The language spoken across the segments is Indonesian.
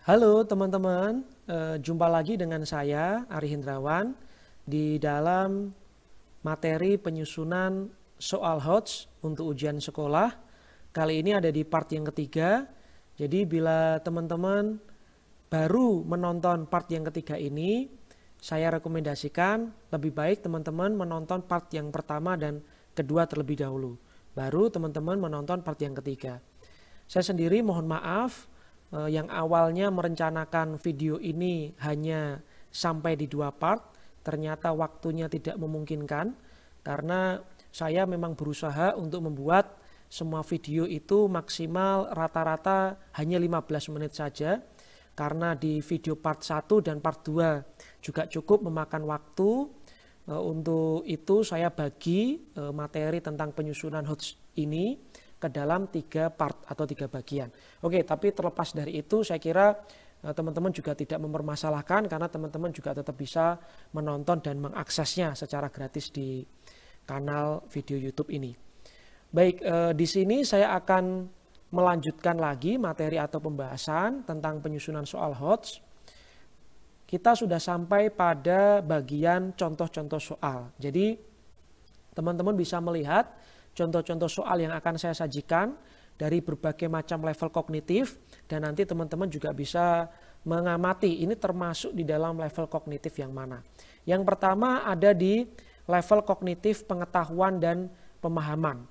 Halo teman-teman, jumpa lagi dengan saya Ari Hendrawan di dalam materi penyusunan soal HOTS untuk ujian sekolah. Kali ini ada di part yang ketiga, jadi bila teman-teman baru menonton part yang ketiga ini, saya rekomendasikan lebih baik teman-teman menonton part yang pertama dan kedua terlebih dahulu. Baru teman-teman menonton part yang ketiga. Saya sendiri mohon maaf, yang awalnya merencanakan video ini hanya sampai di 2 part, ternyata waktunya tidak memungkinkan karena saya memang berusaha untuk membuat semua video itu maksimal rata-rata hanya 15 menit saja, karena di video part 1 dan part 2 juga cukup memakan waktu. Untuk itu saya bagi materi tentang penyusunan HOTS ini ke dalam 3 part atau 3 bagian. Oke, tapi terlepas dari itu saya kira teman-teman juga tidak mempermasalahkan karena teman-teman juga tetap bisa menonton dan mengaksesnya secara gratis di kanal video YouTube ini. Baik, di sini saya akan melanjutkan lagi materi atau pembahasan tentang penyusunan soal HOTS. Kita sudah sampai pada bagian contoh-contoh soal. Jadi teman-teman bisa melihat contoh-contoh soal yang akan saya sajikan dari berbagai macam level kognitif, dan nanti teman-teman juga bisa mengamati ini termasuk di dalam level kognitif yang mana. Yang pertama ada di level kognitif pengetahuan dan pemahaman.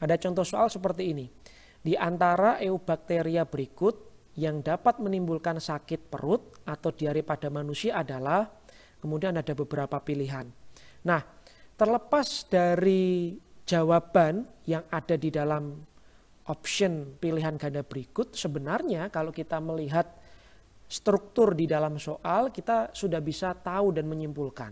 Ada contoh soal seperti ini. Di antara eubakteria berikut yang dapat menimbulkan sakit perut atau diare pada manusia adalah, kemudian ada beberapa pilihan. Nah, terlepas dari jawaban yang ada di dalam option pilihan ganda berikut, sebenarnya kalau kita melihat struktur di dalam soal, kita sudah bisa tahu dan menyimpulkan.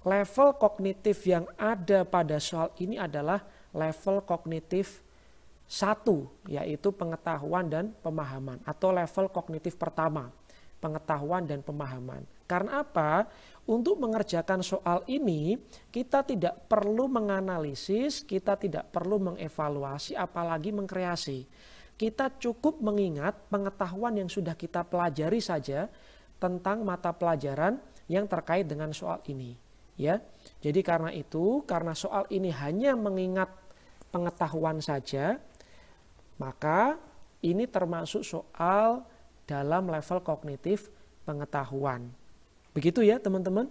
Level kognitif yang ada pada soal ini adalah level kognitif 1, yaitu pengetahuan dan pemahaman, atau level kognitif pertama, pengetahuan dan pemahaman. Karena apa? Untuk mengerjakan soal ini, kita tidak perlu menganalisis, kita tidak perlu mengevaluasi, apalagi mengkreasi. Kita cukup mengingat pengetahuan yang sudah kita pelajari saja tentang mata pelajaran yang terkait dengan soal ini. Ya, jadi karena itu, karena soal ini hanya mengingat pengetahuan saja, maka ini termasuk soal dalam level kognitif pengetahuan. Begitu ya teman-teman.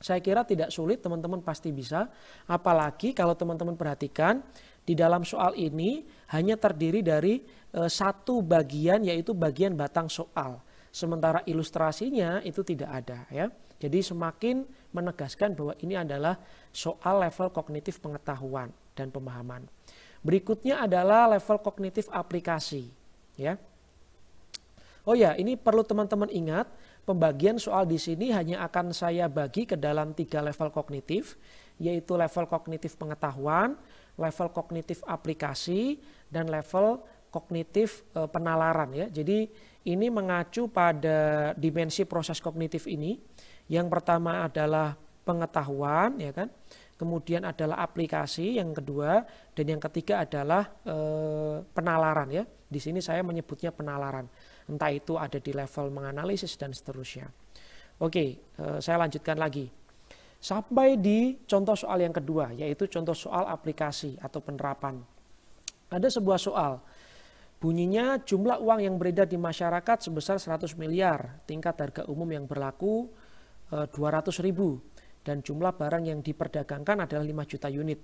Saya kira tidak sulit, teman-teman pasti bisa. Apalagi kalau teman-teman perhatikan di dalam soal ini hanya terdiri dari satu bagian, yaitu bagian batang soal. Sementara ilustrasinya itu tidak ada ya. Jadi semakin menegaskan bahwa ini adalah soal level kognitif pengetahuan dan pemahaman. Berikutnya adalah level kognitif aplikasi ya. Oh ya, ini perlu teman-teman ingat, pembagian soal di sini hanya akan saya bagi ke dalam 3 level kognitif, yaitu level kognitif pengetahuan, level kognitif aplikasi, dan level kognitif penalaran ya. Jadi ini mengacu pada dimensi proses kognitif ini. Yang pertama adalah pengetahuan ya kan. Kemudian adalah aplikasi yang kedua, dan yang ketiga adalah penalaran ya. Di sini saya menyebutnya penalaran. Entah itu ada di level menganalisis dan seterusnya. Oke, saya lanjutkan lagi. Sampai di contoh soal yang kedua, yaitu contoh soal aplikasi atau penerapan. Ada sebuah soal, bunyinya jumlah uang yang beredar di masyarakat sebesar 100 miliar, tingkat harga umum yang berlaku 200.000, dan jumlah barang yang diperdagangkan adalah 5 juta unit.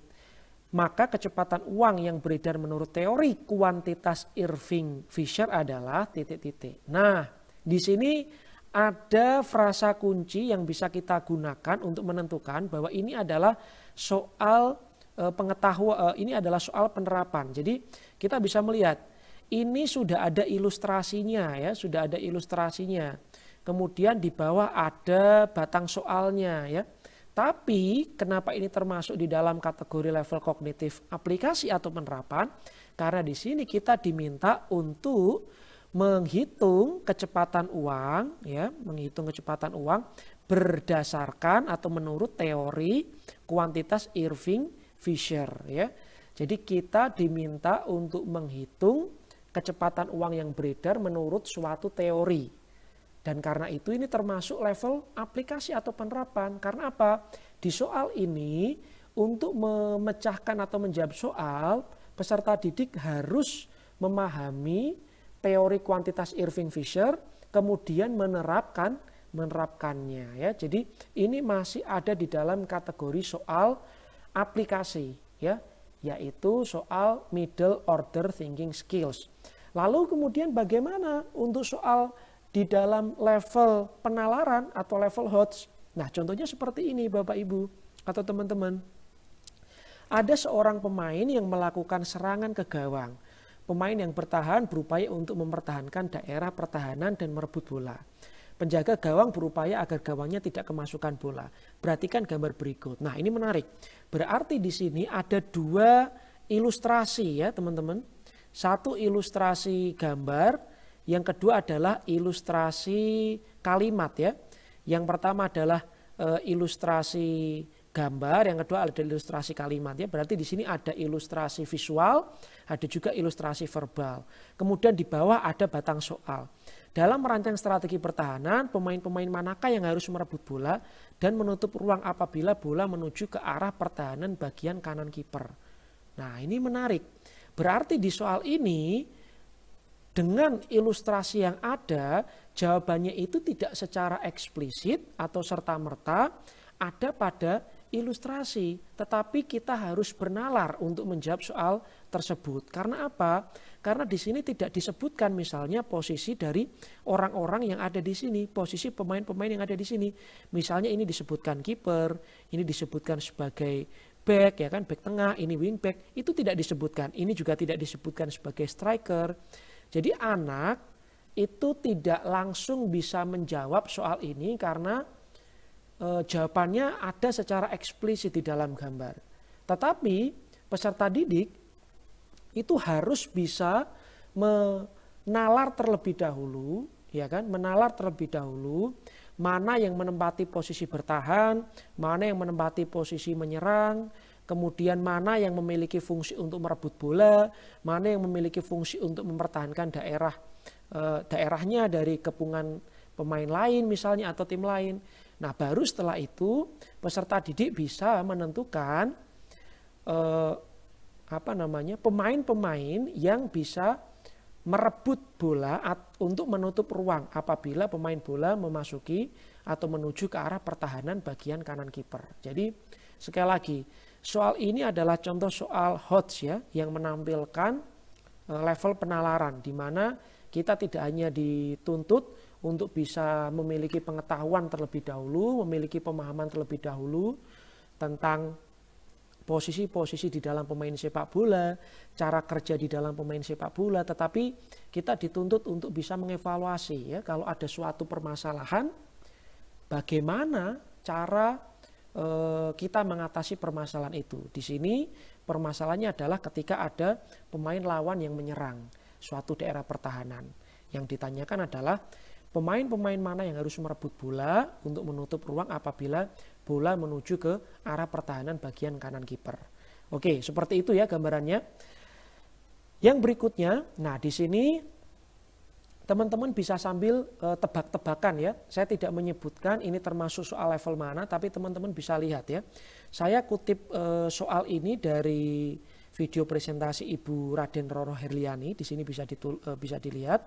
Maka kecepatan uang yang beredar menurut teori kuantitas Irving Fisher adalah titik-titik. Nah, di sini ada frasa kunci yang bisa kita gunakan untuk menentukan bahwa ini adalah soal pengetahuan, ini adalah soal penerapan. Jadi kita bisa melihat ini sudah ada ilustrasinya ya, sudah ada ilustrasinya. Kemudian di bawah ada batang soalnya ya. Tapi kenapa ini termasuk di dalam kategori level kognitif aplikasi atau penerapan? Karena di sini kita diminta untuk menghitung kecepatan uang, ya, menghitung kecepatan uang berdasarkan atau menurut teori kuantitas Irving Fisher, ya. Jadi kita diminta untuk menghitung kecepatan uang yang beredar menurut suatu teori. Dan karena itu ini termasuk level aplikasi atau penerapan. Karena apa? Di soal ini untuk memecahkan atau menjawab soal, peserta didik harus memahami teori kuantitas Irving Fisher, kemudian menerapkannya ya. Jadi ini masih ada di dalam kategori soal aplikasi ya, yaitu soal middle order thinking skills. Lalu kemudian bagaimana untuk soal di dalam level penalaran atau level HOTS? Nah, contohnya seperti ini Bapak Ibu atau teman-teman. Ada seorang pemain yang melakukan serangan ke gawang. Pemain yang bertahan berupaya untuk mempertahankan daerah pertahanan dan merebut bola. Penjaga gawang berupaya agar gawangnya tidak kemasukan bola. Perhatikan gambar berikut. Nah, ini menarik. Berarti di sini ada dua ilustrasi ya, teman-teman. Satu ilustrasi gambar, yang kedua adalah ilustrasi kalimat ya. Yang pertama adalah ilustrasi gambar, yang kedua ada ilustrasi kalimat ya. Berarti di sini ada ilustrasi visual, ada juga ilustrasi verbal. Kemudian di bawah ada batang soal. Dalam merancang strategi pertahanan, pemain-pemain manakah yang harus merebut bola dan menutup ruang apabila bola menuju ke arah pertahanan bagian kanan kiper. Nah, ini menarik. Berarti di soal ini dengan ilustrasi yang ada, jawabannya itu tidak secara eksplisit atau serta-merta ada pada ilustrasi. Tetapi kita harus bernalar untuk menjawab soal tersebut. Karena apa? Karena di sini tidak disebutkan misalnya posisi dari orang-orang yang ada di sini, posisi pemain-pemain yang ada di sini. Misalnya ini disebutkan kiper, ini disebutkan sebagai back ya kan, back tengah, ini wing back, itu tidak disebutkan. Ini juga tidak disebutkan sebagai striker. Jadi anak itu tidak langsung bisa menjawab soal ini karena jawabannya ada secara eksplisit di dalam gambar. Tetapi peserta didik itu harus bisa menalar terlebih dahulu, ya kan? Menalar terlebih dahulu mana yang menempati posisi bertahan, mana yang menempati posisi menyerang, kemudian mana yang memiliki fungsi untuk merebut bola, mana yang memiliki fungsi untuk mempertahankan daerahnya dari kepungan pemain lain misalnya atau tim lain. Nah, baru setelah itu peserta didik bisa menentukan pemain-pemain yang bisa merebut bola untuk menutup ruang apabila pemain bola memasuki atau menuju ke arah pertahanan bagian kanan kiper. Jadi sekali lagi, soal ini adalah contoh soal HOTS ya, yang menampilkan level penalaran di mana kita tidak hanya dituntut untuk bisa memiliki pengetahuan terlebih dahulu, memiliki pemahaman terlebih dahulu tentang posisi-posisi di dalam pemain sepak bola, cara kerja di dalam pemain sepak bola, tetapi kita dituntut untuk bisa mengevaluasi ya, kalau ada suatu permasalahan, bagaimana cara kita mengatasi permasalahan itu. Di sini permasalahannya adalah ketika ada pemain lawan yang menyerang suatu daerah pertahanan. Yang ditanyakan adalah pemain-pemain mana yang harus merebut bola untuk menutup ruang apabila bola menuju ke arah pertahanan bagian kanan kiper. Oke, seperti itu ya gambarannya. Yang berikutnya, nah di sini teman-teman bisa sambil tebak-tebakan ya. Saya tidak menyebutkan ini termasuk soal level mana, tapi teman-teman bisa lihat ya. Saya kutip soal ini dari video presentasi Ibu Raden Roro Herliani. Di sini bisa dilihat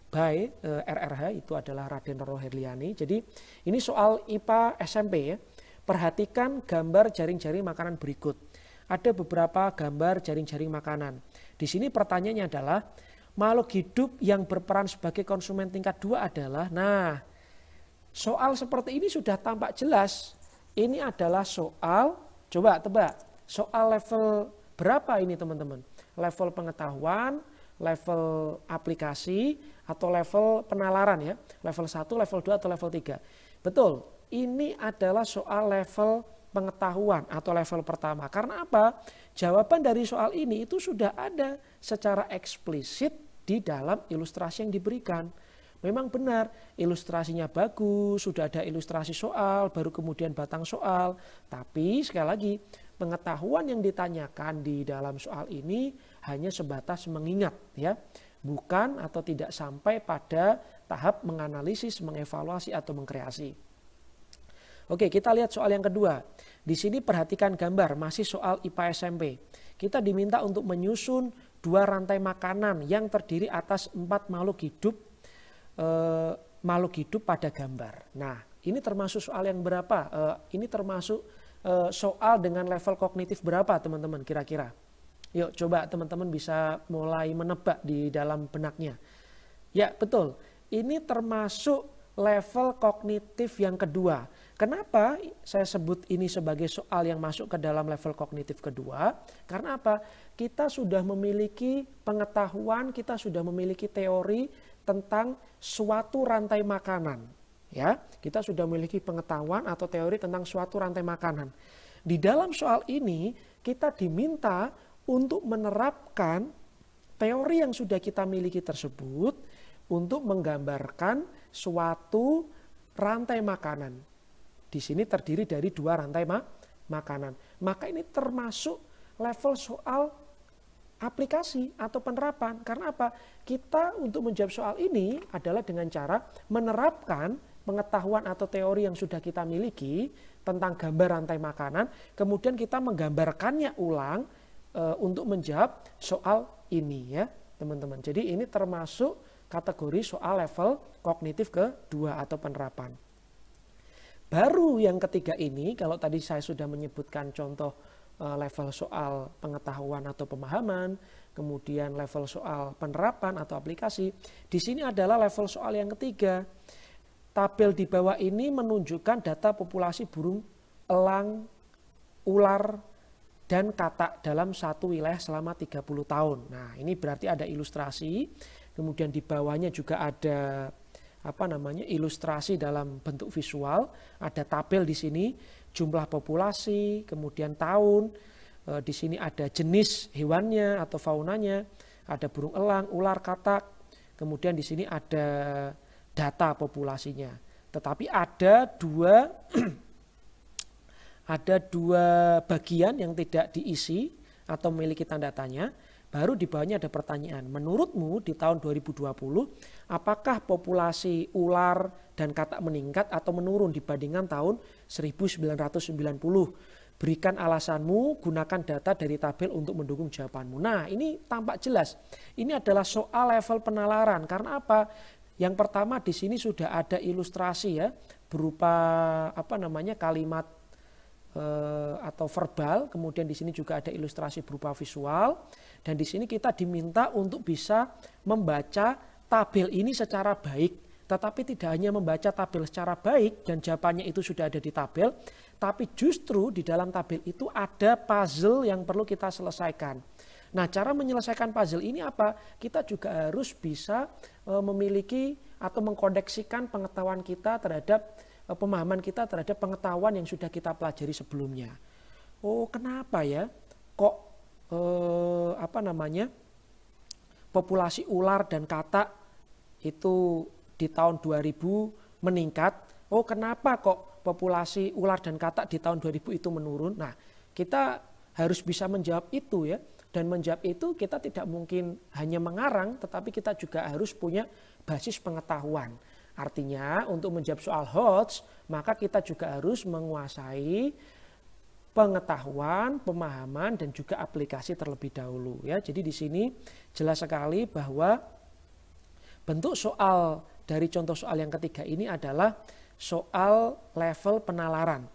by RRH, itu adalah Raden Roro Herliani. Jadi ini soal IPA SMP ya. Perhatikan gambar jaring-jaring makanan berikut. Ada beberapa gambar jaring-jaring makanan. Di sini pertanyaannya adalah makhluk hidup yang berperan sebagai konsumen tingkat 2 adalah, nah soal seperti ini sudah tampak jelas. Ini adalah soal, coba tebak, soal level berapa ini teman-teman? Level pengetahuan, level aplikasi, atau level penalaran ya. Level 1, level 2, atau level 3. Betul, ini adalah soal level pengetahuan atau level pertama. Karena apa? Jawaban dari soal ini itu sudah ada secara eksplisit di dalam ilustrasi yang diberikan. Memang benar, ilustrasinya bagus, sudah ada ilustrasi soal, baru kemudian batang soal. Tapi sekali lagi, pengetahuan yang ditanyakan di dalam soal ini hanya sebatas mengingat ya. bukan atau tidak sampai pada tahap menganalisis, mengevaluasi atau mengkreasi. Oke, kita lihat soal yang kedua. Di sini perhatikan gambar, masih soal IPA SMP. Kita diminta untuk menyusun 2 rantai makanan yang terdiri atas 4 makhluk hidup pada gambar. Nah, ini termasuk soal yang berapa? Ini termasuk soal dengan level kognitif berapa teman-teman kira-kira? Yuk coba teman-teman bisa mulai menebak di dalam benaknya. Ya betul, ini termasuk level kognitif yang kedua. Kenapa saya sebut ini sebagai soal yang masuk ke dalam level kognitif kedua? Karena apa? Kita sudah memiliki pengetahuan, kita sudah memiliki teori tentang suatu rantai makanan. Ya, kita sudah memiliki pengetahuan atau teori tentang suatu rantai makanan. Di dalam soal ini kita diminta untuk menerapkan teori yang sudah kita miliki tersebut untuk menggambarkan suatu rantai makanan. Di sini terdiri dari 2 rantai makanan. Maka ini termasuk level soal aplikasi atau penerapan. Karena apa? Kita untuk menjawab soal ini adalah dengan cara menerapkan pengetahuan atau teori yang sudah kita miliki tentang gambar rantai makanan, kemudian kita menggambarkannya ulang untuk menjawab soal ini ya teman-teman. Jadi ini termasuk kategori soal level kognitif kedua atau penerapan. Baru yang ketiga ini, kalau tadi saya sudah menyebutkan contoh level soal pengetahuan atau pemahaman, kemudian level soal penerapan atau aplikasi, di sini adalah level soal yang ketiga. Tabel di bawah ini menunjukkan data populasi burung elang, ular, dan katak dalam satu wilayah selama 30 tahun. Nah, ini berarti ada ilustrasi, kemudian di bawahnya juga ada ilustrasi dalam bentuk visual, ada tabel di sini, jumlah populasi, kemudian tahun, di sini ada jenis hewannya atau faunanya, ada burung elang, ular, katak, kemudian di sini ada data populasinya. Tetapi ada dua bagian yang tidak diisi atau memiliki tanda tanya. Baru di bawahnya ada pertanyaan. Menurutmu di tahun 2020 apakah populasi ular dan katak meningkat atau menurun dibandingkan tahun 1990? Berikan alasanmu, gunakan data dari tabel untuk mendukung jawabanmu. Nah, ini tampak jelas. Ini adalah soal level penalaran. Karena apa? Yang pertama di sini sudah ada ilustrasi ya, berupa kalimat atau verbal, kemudian di sini juga ada ilustrasi berupa visual, dan di sini kita diminta untuk bisa membaca tabel ini secara baik. Tetapi tidak hanya membaca tabel secara baik dan jawabannya itu sudah ada di tabel, tapi justru di dalam tabel itu ada puzzle yang perlu kita selesaikan. Nah, cara menyelesaikan puzzle ini apa? Kita juga harus bisa memiliki atau mengkoneksikan pengetahuan kita terhadap pemahaman kita terhadap pengetahuan yang sudah kita pelajari sebelumnya. Oh, kenapa ya? Kok populasi ular dan katak itu di tahun 2000 meningkat? Oh, kenapa kok populasi ular dan katak di tahun 2000 itu menurun? Nah, kita harus bisa menjawab itu ya. Dan menjawab itu kita tidak mungkin hanya mengarang, tetapi kita juga harus punya basis pengetahuan. Artinya untuk menjawab soal HOTS, maka kita juga harus menguasai pengetahuan, pemahaman, dan juga aplikasi terlebih dahulu. Ya, jadi di sini jelas sekali bahwa bentuk soal dari contoh soal yang ketiga ini adalah soal level penalaran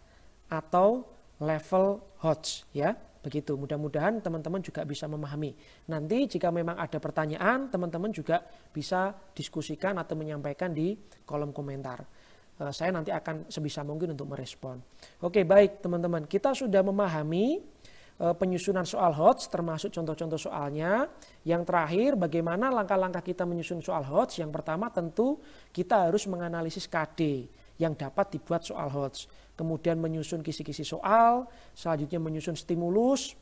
atau level HOTS. Ya. Begitu, mudah-mudahan teman-teman juga bisa memahami. Nanti jika memang ada pertanyaan, teman-teman juga bisa diskusikan atau menyampaikan di kolom komentar. Saya nanti akan sebisa mungkin untuk merespon. Oke, baik teman-teman, kita sudah memahami penyusunan soal HOTS termasuk contoh-contoh soalnya. Yang terakhir, bagaimana langkah-langkah kita menyusun soal HOTS? Yang pertama tentu kita harus menganalisis KD yang dapat dibuat soal HOTS. Kemudian menyusun kisi-kisi soal, selanjutnya menyusun stimulus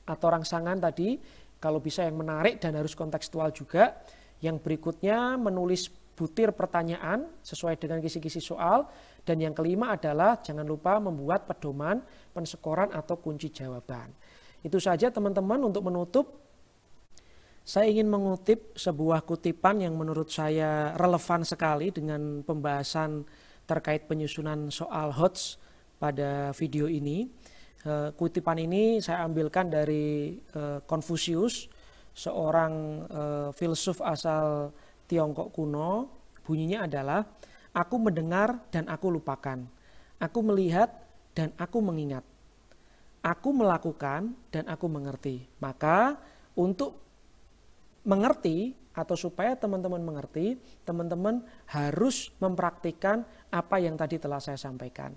atau rangsangan tadi, kalau bisa yang menarik dan harus kontekstual juga. Yang berikutnya menulis butir pertanyaan sesuai dengan kisi-kisi soal. Dan yang kelima adalah jangan lupa membuat pedoman penskoran atau kunci jawaban. Itu saja teman-teman untuk menutup Saya ingin mengutip sebuah kutipan yang menurut saya relevan sekali dengan pembahasan terkait penyusunan soal HOTS pada video ini. Kutipan ini saya ambilkan dari Konfusius, seorang filsuf asal Tiongkok kuno. Bunyinya adalah, aku mendengar dan aku lupakan, aku melihat dan aku mengingat, aku melakukan dan aku mengerti. Maka untuk mengerti atau supaya teman-teman mengerti, teman-teman harus mempraktikkan apa yang tadi telah saya sampaikan.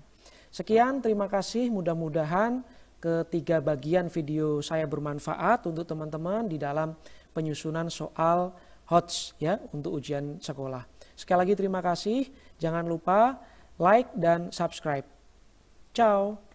Sekian, terima kasih. Mudah-mudahan ketiga bagian video saya bermanfaat untuk teman-teman di dalam penyusunan soal HOTS ya untuk ujian sekolah. Sekali lagi terima kasih. Jangan lupa like dan subscribe. Ciao.